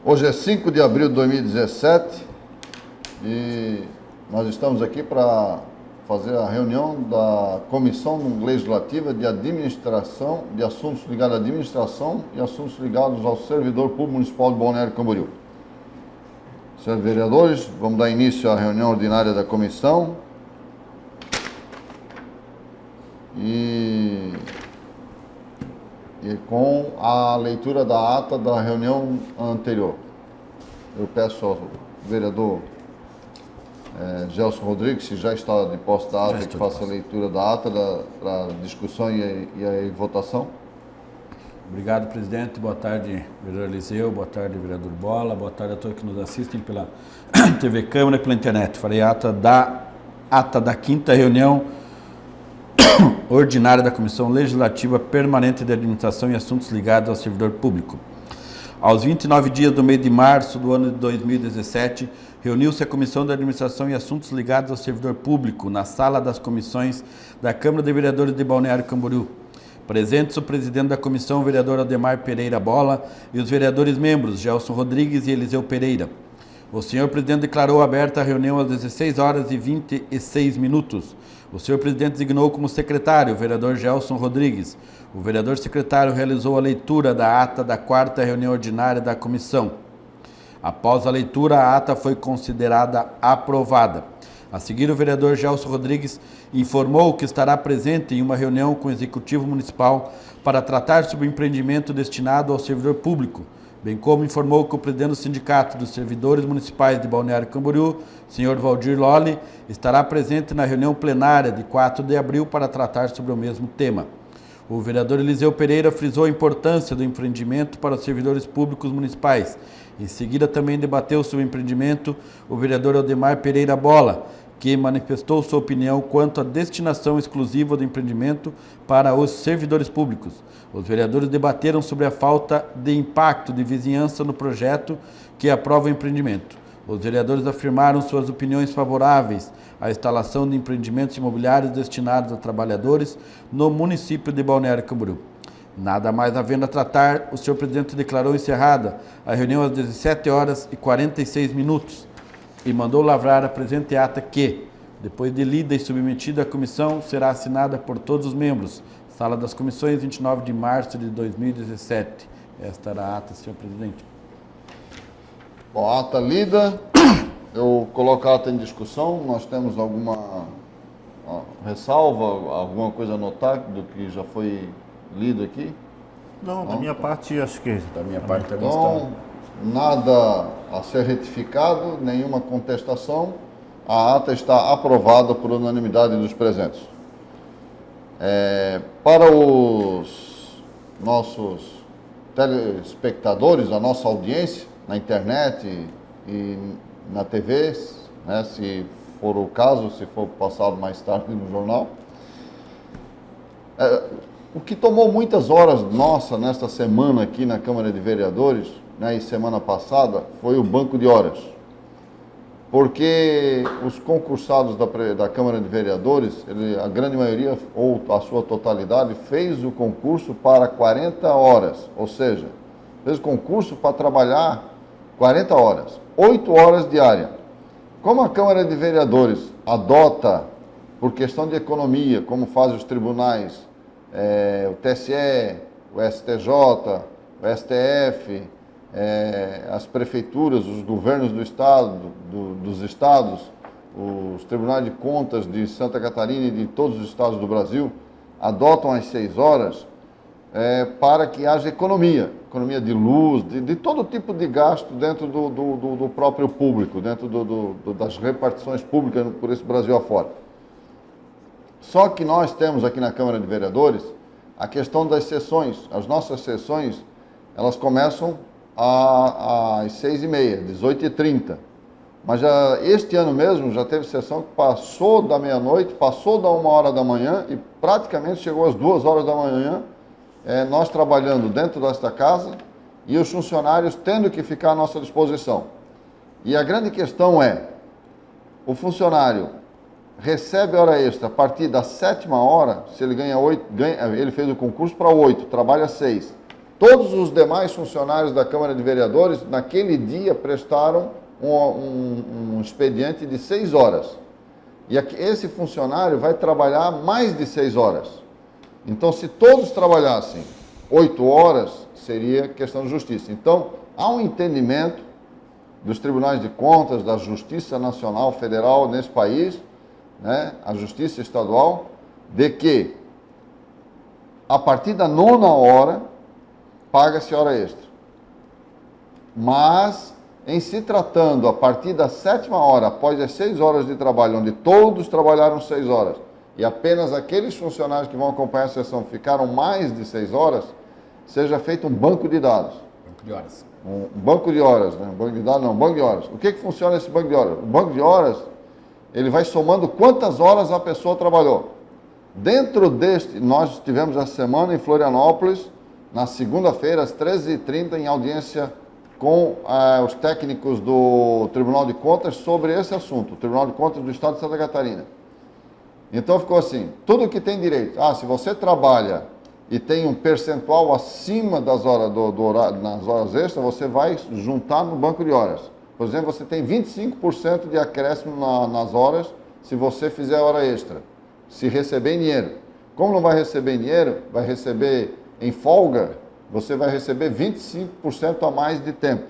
Hoje é 5 de abril de 2017 e nós estamos aqui para fazer a reunião da Comissão Legislativa de Administração, de Assuntos ligados à Administração e Assuntos ligados ao Servidor Público Municipal de Balneário Camboriú. Senhores vereadores, vamos dar início à reunião ordinária da comissão e com a leitura da ata da reunião anterior. Eu peço ao vereador Gelson Rodrigues, se já está de posse da ata, que faça a leitura da ata para discussão e a votação. Obrigado, presidente. Boa tarde, vereador Eliseu. Boa tarde, vereador Bola. Boa tarde a todos que nos assistem pela TV Câmara e pela internet. Farei a ata da quinta reunião ordinária da Comissão Legislativa Permanente de Administração e Assuntos ligados ao Servidor Público. Aos 29 dias do mês de março do ano de 2017, reuniu-se a Comissão de Administração e Assuntos ligados ao Servidor Público na sala das comissões da Câmara de Vereadores de Balneário Camboriú. Presentes o presidente da comissão, o vereador Ademar Pereira Bola, e os vereadores membros, Gelson Rodrigues e Eliseu Pereira. O senhor presidente declarou aberta a reunião às 16 horas e 26 minutos. O senhor presidente designou como secretário o vereador Gelson Rodrigues. O vereador secretário realizou a leitura da ata da quarta reunião ordinária da comissão. Após a leitura, a ata foi considerada aprovada. A seguir, o vereador Gelson Rodrigues informou que estará presente em uma reunião com o Executivo Municipal para tratar sobre o empreendimento destinado ao servidor público, bem como informou que o presidente do Sindicato dos Servidores Municipais de Balneário Camboriú, senhor Valdir Lolli, estará presente na reunião plenária de 4 de abril para tratar sobre o mesmo tema. O vereador Eliseu Pereira frisou a importância do empreendimento para os servidores públicos municipais. Em seguida, também debateu sobre o empreendimento o vereador Ademar Pereira Bola, que manifestou sua opinião quanto à destinação exclusiva do empreendimento para os servidores públicos. Os vereadores debateram sobre a falta de impacto de vizinhança no projeto que aprova o empreendimento. Os vereadores afirmaram suas opiniões favoráveis à instalação de empreendimentos imobiliários destinados a trabalhadores no município de Balneário Camboriú. Nada mais havendo a tratar, o senhor presidente declarou encerrada a reunião às 17 horas e 46 minutos e mandou lavrar a presente ata que, depois de lida e submetida à comissão, será assinada por todos os membros. Sala das Comissões, 29 de março de 2017. Esta era a ata, senhor presidente. Bom, a ata lida, eu coloco a ata em discussão. Nós temos alguma ressalva, alguma coisa a notar do que já foi lido aqui? Não, da minha parte, acho que... Da minha parte também então, nada a ser retificado, nenhuma contestação. A ata está aprovada por unanimidade dos presentes. Para os nossos telespectadores, a nossa audiência na internet e na TV, né, se for o caso, se for passado mais tarde no jornal, o que tomou muitas horas nossa nesta semana aqui na Câmara de Vereadores, né, e semana passada, foi o banco de horas. Porque os concursados da Câmara de Vereadores, a grande maioria, ou a sua totalidade, fez o concurso para 40 horas. Ou seja, fez o concurso para trabalhar 40 horas, 8 horas diárias. Como a Câmara de Vereadores adota, por questão de economia, como fazem os tribunais, o TSE, o STJ, o STF, as prefeituras, os governos do estado, dos estados, os tribunais de contas de Santa Catarina e de todos os estados do Brasil, adotam as 6 horas para que haja economia de luz, de todo tipo de gasto dentro do próprio público, dentro das repartições públicas por esse Brasil afora. Só que nós temos aqui na Câmara de Vereadores a questão das sessões. As nossas sessões, elas começam às 6h30, 18h30. Mas já, este ano mesmo já teve sessão que passou da meia-noite, passou da 1h da manhã e praticamente chegou às 2h da manhã, nós trabalhando dentro desta casa e os funcionários tendo que ficar à nossa disposição. E a grande questão é, o funcionário recebe hora extra a partir da 7ª hora, se ele ganha 8, ele fez o concurso para 8, trabalha 6. Todos os demais funcionários da Câmara de Vereadores, naquele dia, prestaram um expediente de 6 horas. E esse funcionário vai trabalhar mais de 6 horas. Então, se todos trabalhassem 8 horas, seria questão de justiça. Então, há um entendimento dos tribunais de contas, da Justiça Nacional Federal nesse país, né, a Justiça Estadual, de que a partir da 9ª hora paga-se hora extra. Mas, em se tratando a partir da 7ª hora, após as 6 horas de trabalho, onde todos trabalharam 6 horas, e apenas aqueles funcionários que vão acompanhar a sessão ficaram mais de 6 horas, seja feito um banco de dados. Banco de horas. Um banco de horas, né? Banco de dados não, banco de horas. O que funciona esse banco de horas? O banco de horas, ele vai somando quantas horas a pessoa trabalhou. Dentro deste, nós estivemos essa semana em Florianópolis, na segunda-feira, às 13h30, em audiência com os técnicos do Tribunal de Contas sobre esse assunto, o Tribunal de Contas do Estado de Santa Catarina. Então ficou assim, tudo que tem direito. Se você trabalha e tem um percentual acima das horas nas horas extras, você vai juntar no banco de horas. Por exemplo, você tem 25% de acréscimo nas horas se você fizer hora extra, se receber em dinheiro. Como não vai receber em dinheiro, vai receber em folga, você vai receber 25% a mais de tempo.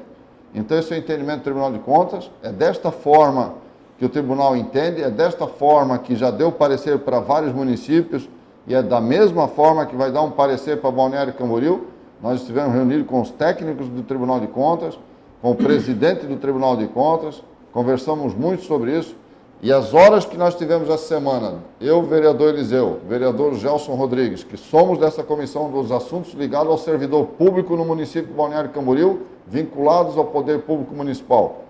Então, esse é o entendimento do Tribunal de Contas, é desta forma que o Tribunal entende, é desta forma que já deu parecer para vários municípios, e é da mesma forma que vai dar um parecer para Balneário Camboriú. Nós estivemos reunidos com os técnicos do Tribunal de Contas, com o presidente do Tribunal de Contas, conversamos muito sobre isso, e as horas que nós tivemos essa semana, eu, vereador Eliseu, vereador Gelson Rodrigues, que somos dessa comissão dos assuntos ligados ao servidor público no município de Balneário Camboriú, vinculados ao poder público municipal.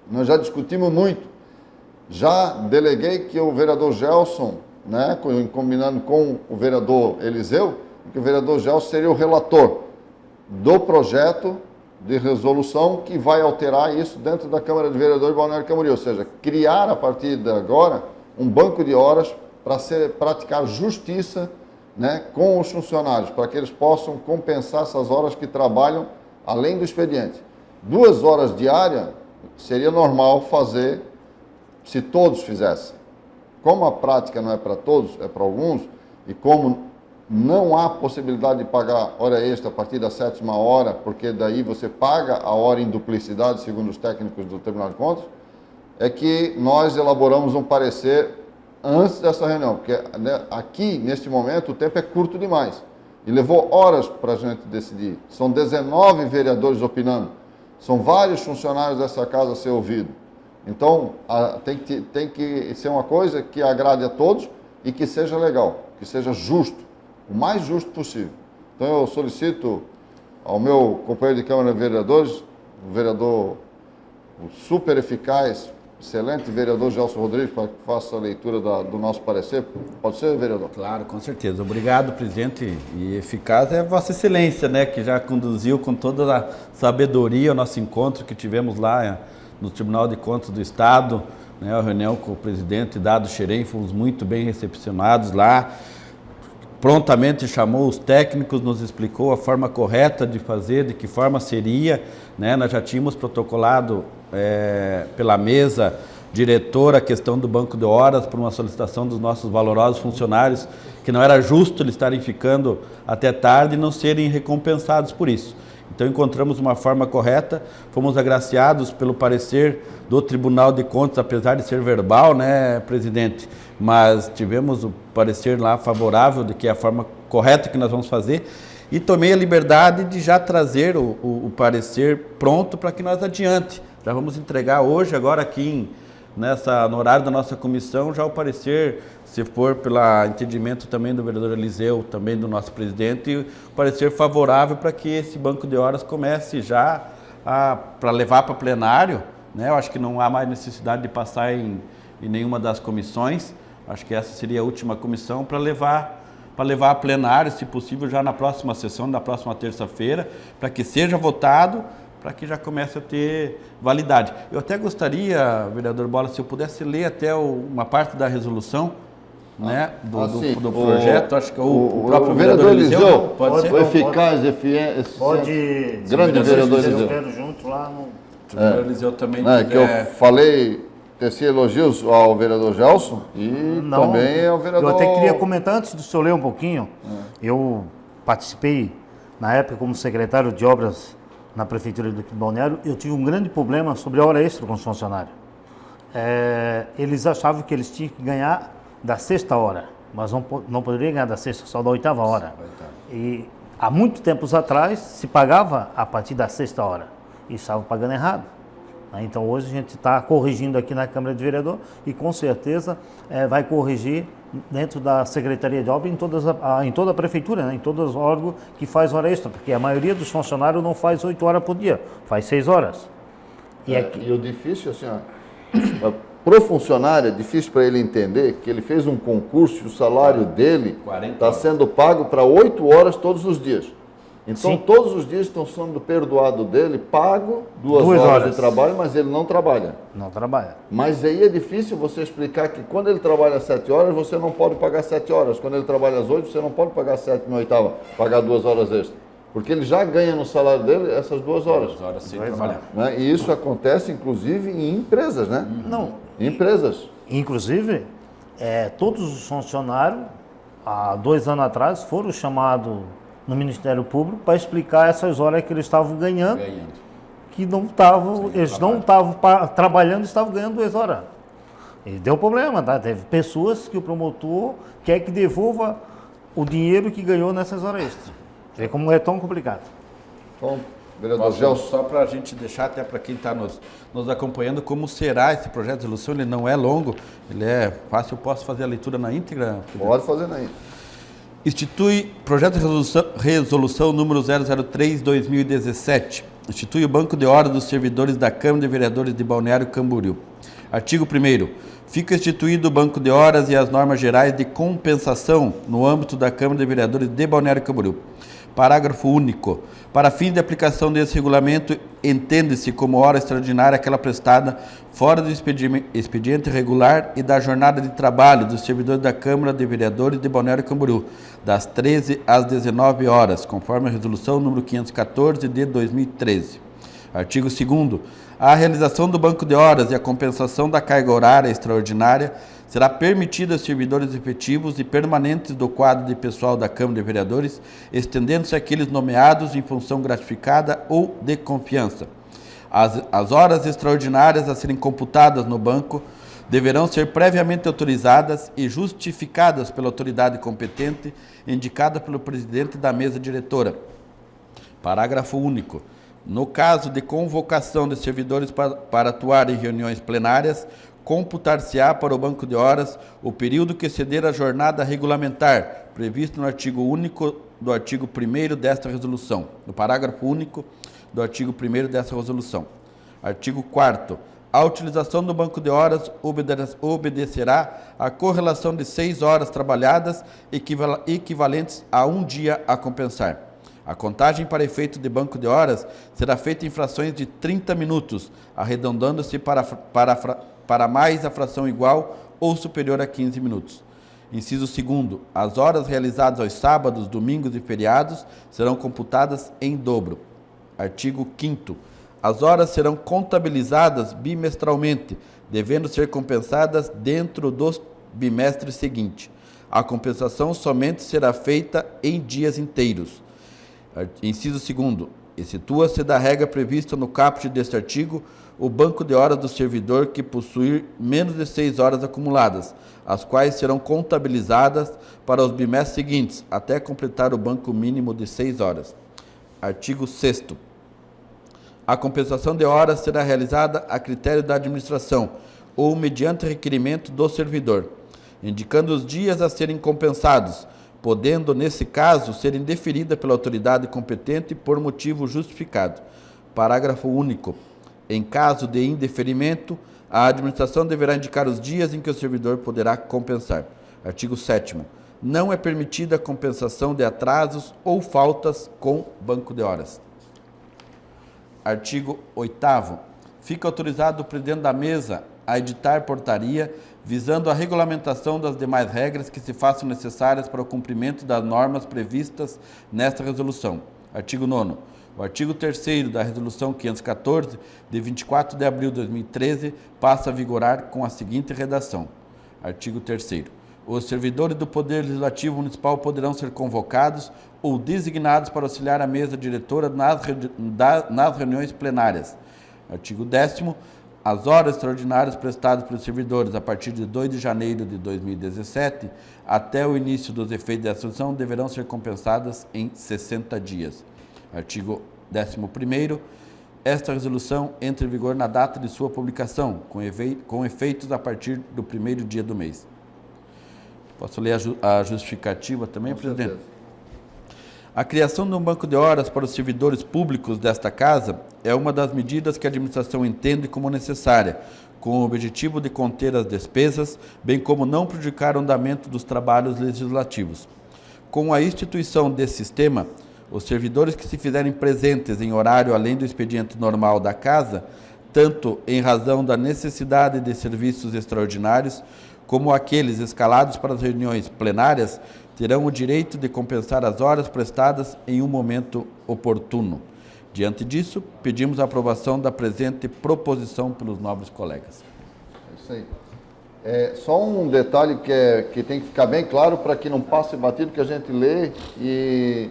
Nós já discutimos muito, já deleguei que o vereador Gelson, né, combinando com o vereador Eliseu, que o vereador Gelson seria o relator do projeto de resolução que vai alterar isso dentro da Câmara de Vereadores de Balneário Camboriú, ou seja, criar a partir de agora um banco de horas para praticar justiça, né, com os funcionários, para que eles possam compensar essas horas que trabalham além do expediente. 2 horas diárias seria normal fazer se todos fizessem. Como a prática não é para todos, é para alguns, e como não há possibilidade de pagar hora extra a partir da 7ª hora, porque daí você paga a hora em duplicidade, segundo os técnicos do Tribunal de Contas, é que nós elaboramos um parecer antes dessa reunião, porque aqui, neste momento, o tempo é curto demais, e levou horas para a gente decidir. São 19 vereadores opinando, são vários funcionários dessa casa a ser ouvidos. Então, tem que ser uma coisa que agrade a todos e que seja legal, que seja justo, o mais justo possível. Então, eu solicito ao meu companheiro de Câmara de Vereadores, o vereador, o super eficaz, excelente vereador Gelson Rodrigues, para que faça a leitura do nosso parecer. Pode ser, vereador? Claro, com certeza. Obrigado, presidente. E eficaz é Vossa Excelência, né, que já conduziu com toda a sabedoria o nosso encontro que tivemos lá no Tribunal de Contas do Estado, né, a reunião com o presidente Dado Xerém, fomos muito bem recepcionados lá, prontamente chamou os técnicos, nos explicou a forma correta de fazer, de que forma seria, né, nós já tínhamos protocolado pela mesa diretora a questão do banco de horas por uma solicitação dos nossos valorosos funcionários, que não era justo eles estarem ficando até tarde e não serem recompensados por isso. Então encontramos uma forma correta, fomos agraciados pelo parecer do Tribunal de Contas, apesar de ser verbal, né, presidente? Mas tivemos o parecer lá favorável de que é a forma correta que nós vamos fazer e tomei a liberdade de já trazer o parecer pronto para que nós adiante. Já vamos entregar hoje, agora aqui no horário da nossa comissão, já o parecer, se for pelo entendimento também do vereador Eliseu, também do nosso presidente, o parecer favorável para que esse banco de horas comece já para levar para plenário, né? Eu acho que não há mais necessidade de passar em nenhuma das comissões, acho que essa seria a última comissão para levar a plenário, se possível, já na próxima sessão, na próxima terça-feira, para que seja votado, para que já comece a ter validade. Eu até gostaria, vereador Bola, se eu pudesse ler até uma parte da resolução, né, assim, do projeto, acho que o o próprio vereador Eliseu, pode ser. o eficaz, eficiente, Pode. grande vereador Eu Eliseu. quero junto lá no. Se o vereador Eliseu também Né, que eu tiver... falei, teci elogios ao vereador Gelson e também ao vereador... Eu até queria comentar, antes do senhor ler um pouquinho, eu participei, na época, como secretário de obras na Prefeitura do Balneário, eu tive um grande problema sobre a hora extra com os funcionários. Eles achavam que eles tinham que ganhar da sexta hora, mas não poderiam ganhar da sexta, só da oitava hora. E há muito tempos atrás se pagava a partir da sexta hora e estava pagando errado. Então hoje a gente está corrigindo aqui na Câmara de Vereador e com certeza vai corrigir dentro da Secretaria de Obras em toda a Prefeitura, né? Em todos os órgãos que faz hora extra, porque a maioria dos funcionários não faz 8 horas por dia, faz 6 horas. E o difícil, assim, para o funcionário, é difícil para ele entender que ele fez um concurso e o salário dele está sendo pago para 8 horas todos os dias. Então, todos os dias estão sendo perdoado dele, pago 2 horas de trabalho, mas ele não trabalha. Não trabalha. Mas aí é difícil você explicar que quando ele trabalha 7 horas, você não pode pagar 7 horas. Quando ele trabalha às 8, você não pode pagar 7 na oitava, pagar 2 horas extra. Porque ele já ganha no salário dele essas 2 horas. 2 horas sem trabalhar. Né? E isso acontece, inclusive, em empresas, né? Não. Em empresas. Inclusive, todos os funcionários, há 2 anos atrás, foram chamados no Ministério Público para explicar essas horas que eles estavam ganhando. Que não estavam, eles não estavam trabalhando, estavam ganhando 2 horas. E deu problema, tá? Teve pessoas que o promotor quer que devolva o dinheiro que ganhou nessas horas extras. Vê como é tão complicado. Bom, vereador Gelson. Só para a gente deixar até para quem está nos acompanhando, como será esse projeto de resolução, ele não é longo, ele é fácil, eu posso fazer a leitura na íntegra? Pode fazer na íntegra. Institui projeto de resolução número 003/2017. Institui o Banco de Horas dos Servidores da Câmara de Vereadores de Balneário Camboriú. Artigo 1º. Fica instituído o Banco de Horas e as normas gerais de compensação no âmbito da Câmara de Vereadores de Balneário Camboriú. Parágrafo único. Para fins de aplicação desse regulamento, entende-se como hora extraordinária aquela prestada fora do expediente regular e da jornada de trabalho dos servidores da Câmara de Vereadores de Balneário Camboriú, das 13 às 19 horas, conforme a resolução número 514 de 2013. Artigo 2º. A realização do banco de horas e a compensação da carga horária extraordinária será permitida aos servidores efetivos e permanentes do quadro de pessoal da Câmara de Vereadores, estendendo-se àqueles nomeados em função gratificada ou de confiança. As horas extraordinárias a serem computadas no banco deverão ser previamente autorizadas e justificadas pela autoridade competente, indicada pelo presidente da mesa diretora. Parágrafo único. No caso de convocação de servidores para atuar em reuniões plenárias, computar-se-á para o banco de horas o período que exceder a jornada regulamentar, previsto no artigo único do artigo 1º desta resolução, no parágrafo único do artigo 1º desta resolução. Artigo 4º. A utilização do banco de horas obedecerá à correlação de 6 horas trabalhadas, equivalentes a 1 dia a compensar. A contagem para efeito de banco de horas será feita em frações de 30 minutos, arredondando-se para mais a fração igual ou superior a 15 minutos. Inciso 2º. As horas realizadas aos sábados, domingos e feriados serão computadas em dobro. Artigo 5º. As horas serão contabilizadas bimestralmente, devendo ser compensadas dentro do bimestre seguinte. A compensação somente será feita em dias inteiros. Inciso 2º. Excetua-se da regra prevista no caput deste artigo o banco de horas do servidor que possuir menos de 6 horas acumuladas, as quais serão contabilizadas para os bimestres seguintes, até completar o banco mínimo de 6 horas. Artigo 6º. A compensação de horas será realizada a critério da administração ou mediante requerimento do servidor, indicando os dias a serem compensados, podendo, nesse caso, ser indeferida pela autoridade competente por motivo justificado. Parágrafo único. Em caso de indeferimento, a administração deverá indicar os dias em que o servidor poderá compensar. Artigo 7º. Não é permitida a compensação de atrasos ou faltas com banco de horas. Artigo 8º. Fica autorizado o presidente da mesa a editar portaria visando a regulamentação das demais regras que se façam necessárias para o cumprimento das normas previstas nesta resolução. Artigo 9º. O artigo 3º da Resolução 514, de 24 de abril de 2013, passa a vigorar com a seguinte redação. Artigo 3º. Os servidores do Poder Legislativo Municipal poderão ser convocados ou designados para auxiliar a mesa diretora nas reuniões plenárias. Artigo 10º. As horas extraordinárias prestadas pelos servidores a partir de 2 de janeiro de 2017 até o início dos efeitos da resolução deverão ser compensadas em 60 dias. Artigo 11º. Esta resolução entra em vigor na data de sua publicação, com efeitos a partir do primeiro dia do mês. Posso ler a justificativa também, presidente? Certeza. A criação de um banco de horas para os servidores públicos desta Casa é uma das medidas que a administração entende como necessária, com o objetivo de conter as despesas, bem como não prejudicar o andamento dos trabalhos legislativos. Com a instituição desse sistema, os servidores que se fizerem presentes em horário além do expediente normal da Casa, tanto em razão da necessidade de serviços extraordinários, como aqueles escalados para as reuniões plenárias, terão o direito de compensar as horas prestadas em um momento oportuno. Diante disso, pedimos a aprovação da presente proposição pelos nobres colegas. É isso aí. Só um detalhe que tem que ficar bem claro para que não passe batido, que a gente lê e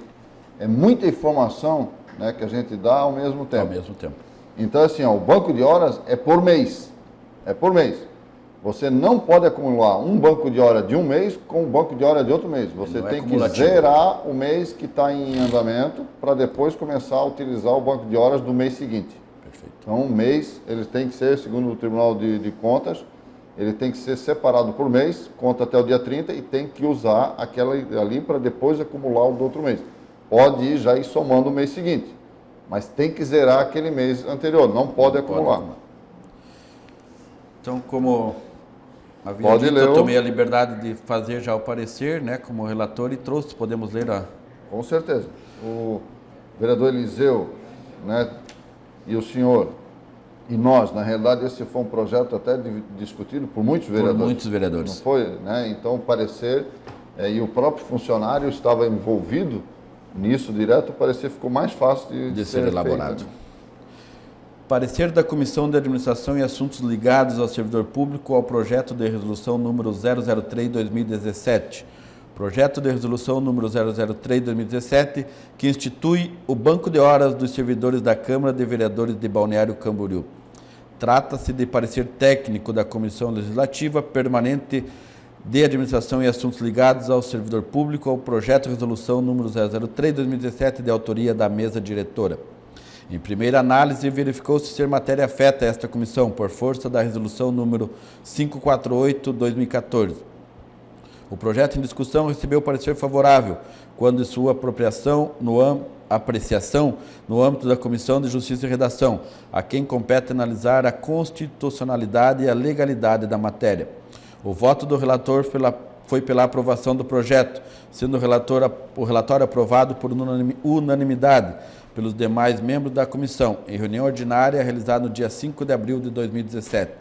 é muita informação, né, que a gente dá ao mesmo tempo. Ao mesmo tempo. Então, assim, o banco de horas é por mês. É por mês. Você não pode acumular um banco de hora de um mês com um banco de hora de outro mês. Você tem que zerar o mês que está em andamento para depois começar a utilizar o banco de horas do mês seguinte. Perfeito. Então, um mês, ele tem que ser, segundo o Tribunal de Contas, ele tem que ser separado por mês, conta até o dia 30 e tem que usar aquela ali para depois acumular o do outro mês. Pode ir já ir somando o mês seguinte, mas tem que zerar aquele mês anterior, não pode acumular. Então, como havia dito, eu tomei a liberdade de fazer já o parecer, né, como relator, e trouxe, podemos ler a... Com certeza. O vereador Eliseu, né, e o senhor, e nós, na realidade, esse foi um projeto até discutido por muitos vereadores. Por muitos vereadores. Não foi, né? Então, o parecer, e o próprio funcionário estava envolvido nisso direto, o parecer ficou mais fácil de ser elaborado. Feito, né? Parecer da Comissão de Administração e Assuntos Ligados ao Servidor Público ao projeto de resolução número 003/2017. Projeto de resolução número 003/2017, que institui o Banco de Horas dos Servidores da Câmara de Vereadores de Balneário Camboriú. Trata-se de parecer técnico da Comissão Legislativa Permanente de Administração e Assuntos Ligados ao Servidor Público ao projeto de resolução número 003/2017, de autoria da mesa diretora. Em primeira análise, verificou-se ser matéria afeta a esta comissão, por força da resolução número 548/2014. O projeto em discussão recebeu parecer favorável, quando sua apreciação no âmbito da Comissão de Justiça e Redação, a quem compete analisar a constitucionalidade e a legalidade da matéria. O voto do relator foi pela aprovação do projeto, sendo o relatório aprovado por unanimidade pelos demais membros da comissão, em reunião ordinária realizada no dia 5 de abril de 2017.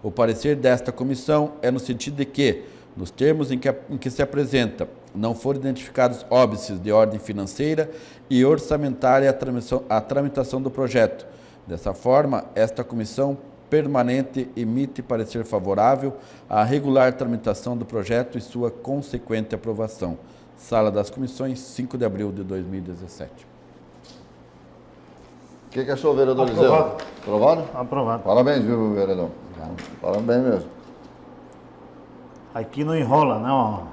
O parecer desta comissão é no sentido de que, nos termos em que se apresenta, não foram identificados óbices de ordem financeira e orçamentária à tramitação do projeto. Dessa forma, esta comissão permanente emite parecer favorável à regular tramitação do projeto e sua consequente aprovação. Sala das Comissões, 5 de abril de 2017. O que achou, vereador Eliseu? Aprovado? Aprovado. Parabéns, viu, vereador? Parabéns mesmo. Aqui não enrola, não.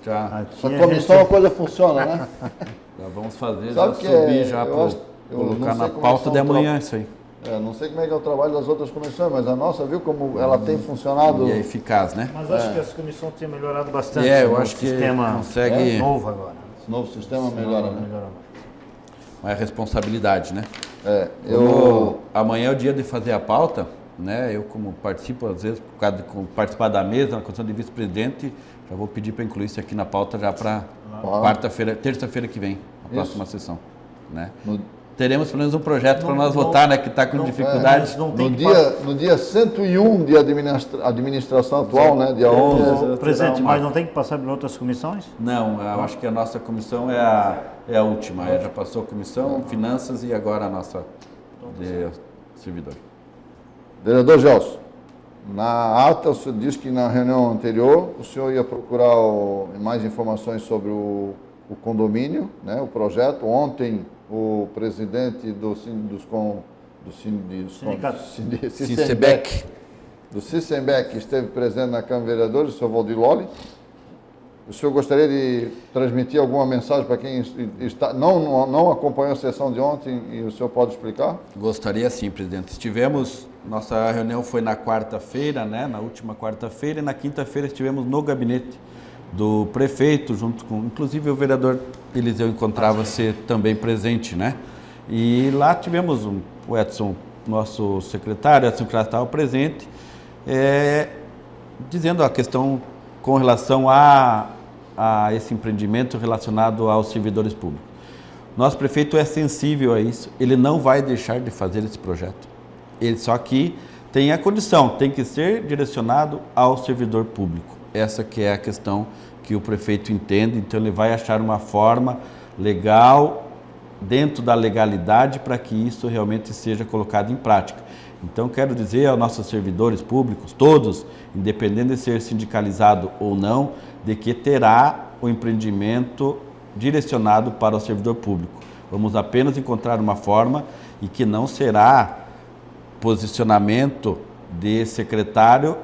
Essa comissão a coisa funciona, né? Já vamos fazer, Sabe já que subir, já para colocar na pauta de amanhã isso aí. Não sei como é que é o trabalho das outras comissões, mas a nossa, viu como ela tem funcionado. E é eficaz, né? Mas acho que essa comissão tem melhorado bastante. Eu acho que sistema consegue... novo agora. Esse novo sistema melhora, né? Mas é responsabilidade, né? Amanhã é o dia de fazer a pauta, né? Eu, como participo, às vezes, por causa de participar da mesa, na condição de vice-presidente, já vou pedir para incluir isso aqui na pauta já para quarta-feira, terça-feira que vem, a próxima sessão, né? teremos pelo menos um projeto para nós votar, né, que está com dificuldade. No dia 101 de administração atual, né, dia 11. Presidente, mas não tem que passar por outras comissões? Não, eu acho que a nossa comissão é a última. Já passou a comissão, finanças e agora a nossa de servidor. Vereador Gelson, na ata o senhor disse que na reunião anterior o senhor ia procurar mais informações sobre o condomínio, né, o projeto. Ontem o presidente do Cisembec esteve presente na Câmara de Vereadores, o senhor Valdir Lolli. O senhor gostaria de transmitir alguma mensagem para quem não acompanhou a sessão de ontem e o senhor pode explicar? Gostaria sim, presidente. Nossa reunião foi na quarta-feira, né, na última quarta-feira, e na quinta-feira estivemos no gabinete do prefeito, junto com, inclusive o vereador Eliseu encontrava-se também presente, né? E lá tivemos o Edson, nosso secretário, Edson Crasso estava presente, dizendo a questão com relação a esse empreendimento relacionado aos servidores públicos. Nosso prefeito é sensível a isso, ele não vai deixar de fazer esse projeto. Ele só que tem a condição, tem que ser direcionado ao servidor público. Essa que é a questão que o prefeito entende, então ele vai achar uma forma legal, dentro da legalidade, para que isso realmente seja colocado em prática. Então quero dizer aos nossos servidores públicos, todos, independente de ser sindicalizado ou não, de que terá o empreendimento direcionado para o servidor público. Vamos apenas encontrar uma forma e que não será posicionamento de secretário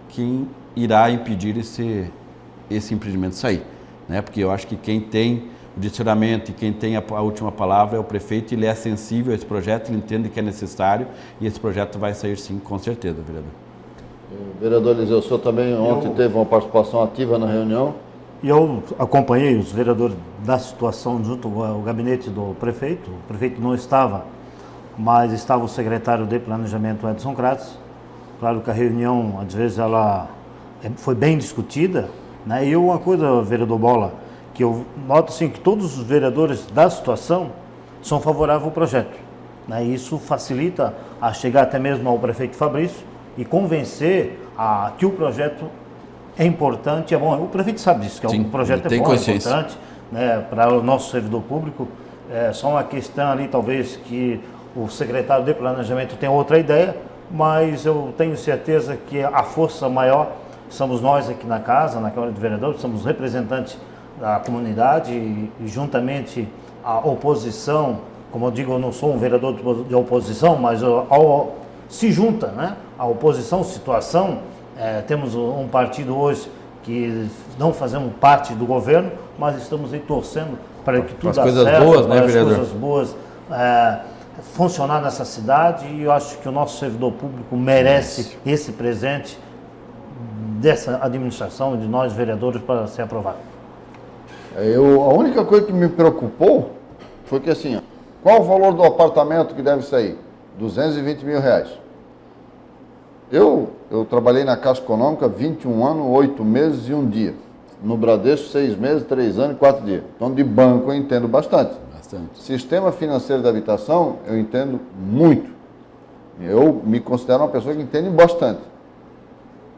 quem irá impedir esse empreendimento sair, né? Porque eu acho que quem tem o direcionamento e quem tem a última palavra é o prefeito, ele é sensível a esse projeto, ele entende que é necessário e esse projeto vai sair sim, com certeza, vereador. Vereador Eliseu, o senhor também ontem teve uma participação ativa na reunião? Eu acompanhei os vereadores da situação junto ao gabinete do prefeito. O prefeito não estava, mas estava o secretário de Planejamento, Edson Crasso. Claro que a reunião, às vezes, ela foi bem discutida, né? E uma coisa, vereador Bola, que eu noto assim, que todos os vereadores da situação são favoráveis ao projeto, né? E isso facilita a chegar até mesmo ao prefeito Fabrício e convencer que o projeto é importante, é bom. O prefeito sabe disso, que sim, um projeto é bom, é importante, né, para o nosso servidor público. É só uma questão ali, talvez, que o secretário de Planejamento tem outra ideia, mas eu tenho certeza que a força maior somos nós aqui na casa, na Câmara de Vereadores, somos representantes da comunidade e juntamente a oposição, como eu digo, eu não sou um vereador de oposição, mas se junta, né? A oposição, situação, temos um partido hoje que não fazemos parte do governo, mas estamos aí torcendo para que tudo dê certo, boas, né, vereador? As coisas boas funcionar nessa cidade, e eu acho que o nosso servidor público merece esse presente dessa administração e de nós vereadores para ser aprovado. A única coisa que me preocupou foi que assim, qual o valor do apartamento que deve sair? 220 mil reais. Eu trabalhei na Caixa Econômica 21 anos, 8 meses e 1 dia. No Bradesco, 6 meses, 3 anos e 4 dias. Então, de banco eu entendo bastante. Sistema financeiro da habitação, eu entendo muito. Eu me considero uma pessoa que entende bastante.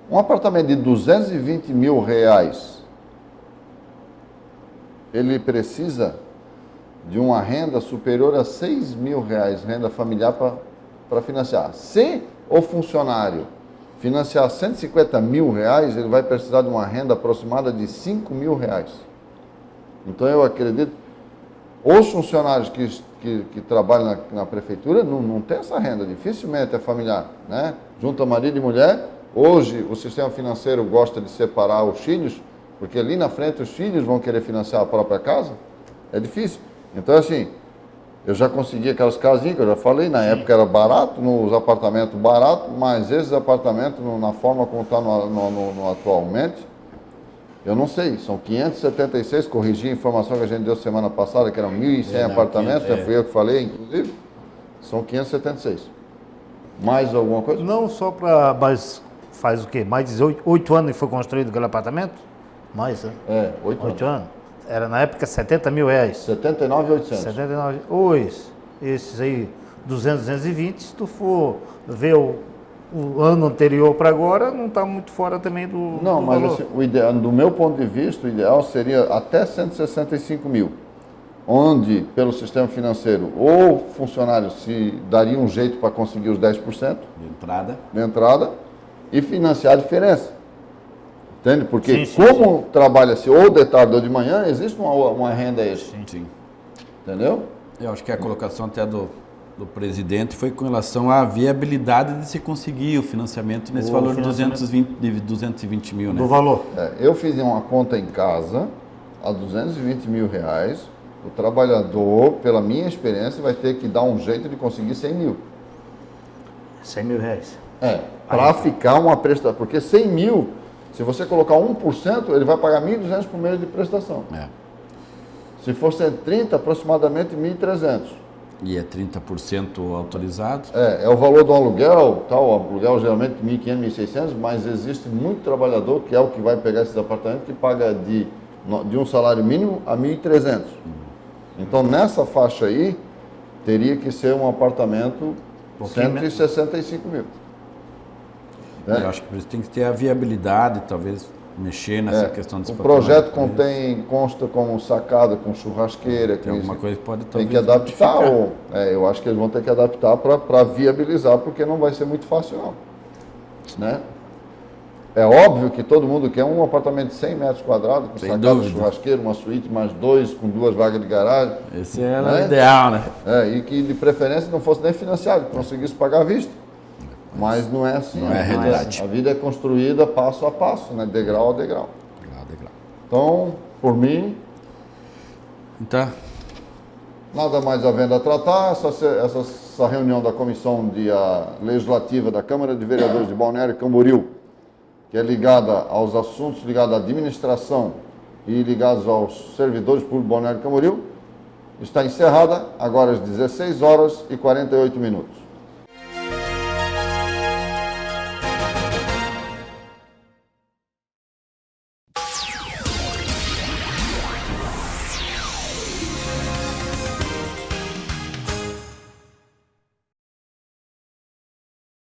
Um apartamento de 220 mil reais, ele precisa de uma renda superior a 6 mil reais, renda familiar, para financiar. Se o funcionário financiar 150 mil reais, ele vai precisar de uma renda aproximada de 5 mil reais. Então eu acredito, os funcionários que trabalham na prefeitura não tem essa renda, dificilmente é familiar, né? Junta marido e mulher. Hoje o sistema financeiro gosta de separar os filhos, porque ali na frente os filhos vão querer financiar a própria casa, é difícil. Então assim, eu já consegui aquelas casinhas que eu já falei, na época era barato, nos apartamentos barato, mas esses apartamentos, na forma como está no atualmente, eu não sei, são 576, corrigi a informação que a gente deu semana passada, que eram 1.100 apartamentos, fui eu que falei, inclusive, são 576. Mais alguma coisa? Não, só mas faz o quê? Mais de 8 anos que foi construído aquele apartamento? Mais, né? 8 anos. Era na época 70 mil reais. 79.800. 79, esses aí 200, 220, se tu for ver o ano anterior para agora, não está muito fora também do Não, do mas valor. assim, o ideal, do meu ponto de vista, o ideal seria até 165 mil, onde, pelo sistema financeiro, ou funcionário se daria um jeito para conseguir os 10% De entrada. de entrada e financiar a diferença. Entende? Porque Sim, como trabalha-se ou de tarde ou de manhã, existe uma renda extra. Sim. Entendeu? Eu acho que a colocação até do presidente foi com relação à viabilidade de se conseguir o financiamento nesse O valor financiamento. de 220 mil, né? Do valor. Eu fiz uma conta em casa, a 220 mil reais, o trabalhador, pela minha experiência, vai ter que dar um jeito de conseguir 100 mil. 100 mil reais. Para ficar uma prestação, porque 100 mil, se você colocar 1%, ele vai pagar 1.200 por mês de prestação. É. Se for 130, aproximadamente 1.300. E é 30% autorizado. É o valor do aluguel, tal, o aluguel geralmente 1.500, 1.600, mas existe muito trabalhador que é o que vai pegar esses apartamentos que paga de um salário mínimo a 1.300. Então nessa faixa aí, teria que ser um apartamento Pouquinho 165 mil. Eu acho que por isso tem que ter a viabilidade, talvez mexer nessa questão desse O projeto patamar. consta como sacada, com churrasqueira, Tem alguma coisa que pode tem talvez que adaptar. modificar. Eu acho que eles vão ter que adaptar para viabilizar, porque não vai ser muito fácil não. Né? É óbvio que todo mundo quer um apartamento de 100 metros quadrados, com Sem sacada, dúvida. churrasqueira, uma suíte, mais 2, com 2 vagas de garagem. Esse era Né? o ideal, né? E que de preferência não fosse nem financiado, que conseguisse pagar à vista. Mas não é assim. Não é a realidade. A vida é construída passo a passo, né? Degrau a degrau. Legal. Então, por mim, Então, nada mais havendo a tratar, essa reunião da Comissão Legislativa da Câmara de Vereadores de Balneário Camboriú, que é ligada aos assuntos ligados à administração e ligados aos servidores públicos de Balneário Camboriú, está encerrada agora às 16 horas e 48 minutos.